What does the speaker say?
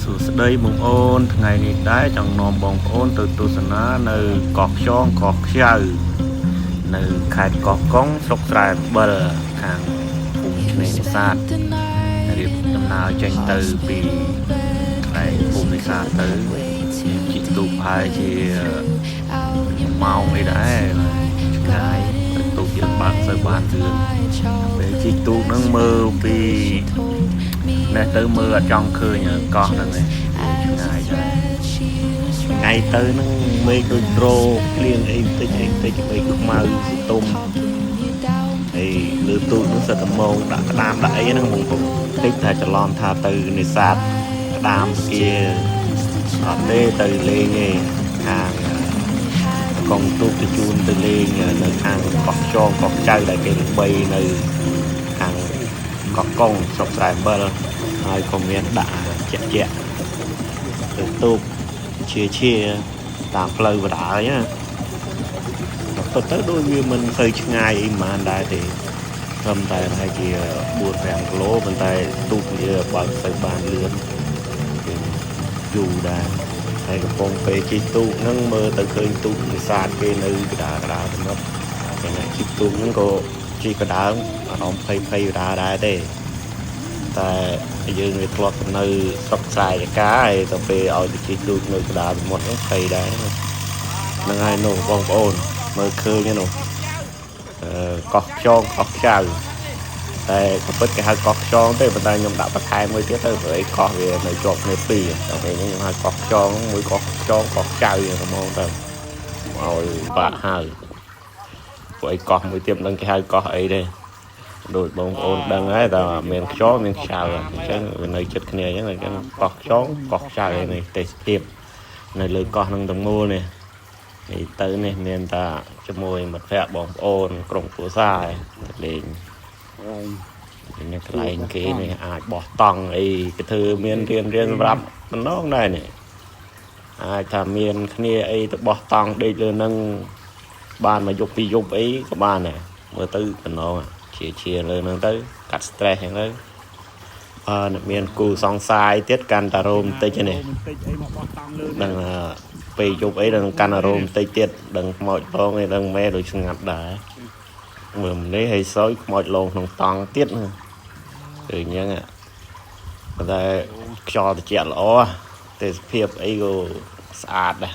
សួស្តីបងប្អូនថ្ងៃនេះដែរចង់នាំបងប្អូនទៅទស្សនានៅកោះខ្យងកោះខ្ចៅនៅខេត្តកោះកុងស្រុកស្រែបិលខាងភូមិឆ្នេរនេសាទរៀបដំណើរចេញទៅពីកន្លែងភូមិនេសាទទៅជីកទូកហើយជាម៉ោងអីដែរឆ្ងាយទូកយើងបើកទៅបានលឿនពេលជីកទូកហ្នឹងមើលពីនេះទៅមើលអត់ចង់ឃើញកោះហ្នឹងឯងឆ្ងាយដែរថ្ងៃទៅហ្នឹងមេឃដូចដ្រូភ្លៀងអីបន្តិចមេឃខ្មៅស្ទុំហើយលើទូកហ្នឹងសិតតែម៉ោងដាក់ក្តាមដាក់អីហ្នឹងបងប្អូនតិចតែច្រឡំថាទៅនេសាទក្តាមគេអត់ទេទៅលេងឯងខាងកងទូកទៅជូនទៅលេងនៅខាងកោះខ្យងកោះខ្ចៅដែលគេល្បីនៅខាងកោះកុងស្រុកស្រែបិលហើយក៏មានដាក់ជាក់ទៅទូកជាតាមផ្លូវបដាអីណាទៅដូចវាមិនទៅឆ្ងាយអីប៉ុន្មានដែរទេត្រឹមតែប្រហែលជា 4-5 គីឡូប៉ុន្តែទូកវាបើកទៅបានលឿនយូរដែរហើយកំពុងពេលជិះទូកហ្នឹងមើលទៅឃើញទូកនេសាទគេនៅកដាទៅមកតែអ្នកជិះទូកហ្នឹងក៏ជិះកដាអារម្មណ៍ភ័យកដាដែរទេតែយើងវាធ្លាប់នៅស្រុកស្រែឯកាហើយទៅពេលឲ្យទៅជិះទូកនៅកដាសមុទ្រហ្នឹងភ័យដែរហ្នឹងហើយនោះបងប្អូនមើលឃើញហ្នឹងកោះខ្យងកោះខ្ចៅតែក៏ពិតគេហៅកោះខ្យងទេប៉ុន្តែខ្ញុំដាក់បន្ថែមមួយទៀតទៅព្រោះអីកោះវានៅជាប់គ្នាពីរដល់ពេលនេះខ្ញុំហៅកោះខ្យងមួយកោះខ្យងកោះខ្ចៅហ្មងទៅឲ្យបាក់ហើយព្រោះអីកោះមួយទៀតមិនដឹងគេហៅកោះអីទេដូចបងប្អូនដឹងហើយតែមានខ្យងមានខ្ចៅអញ្ចឹងវានៅជិតគ្នាអញ្ចឹងកោះខ្យងកោះខ្ចៅនេះទេសភាពនៅលើកោះនឹងទាំងមូលនេះទៅនេះមានតែជាមួយមិត្តភ័ក្តិបងប្អូនក្រុមគ្រួសារលេងនេះកន្លែងគេនេះអាចបោះតង់អីគេធ្វើមានរៀនសម្រាប់ម្ដងដែរនេះអាចថាមានគ្នាអីទៅបោះតង់ដេកលើនឹងបានមកយប់ពីយប់អីក៏បានដែរមើលទៅម្ដងជាលើនឹងទៅកាត់ stress ហ្នឹងទៅមានគូសង្សាយទៀតកាន់តារោមបន្តិចនេះនឹងពេលយប់អីនឹងកាន់អារោមបន្តិចទៀតដឹងខ្មោចផងឯដឹងម៉ែដូចស្ងាត់ដែរមើលនេះឲ្យសោយខ្មោចលងក្នុងតង់ទៀតគឺអញ្ចឹងប៉ុន្តែខ្យល់ត្រជាក់ល្អទេសភាពអីក៏ស្អាតដែរ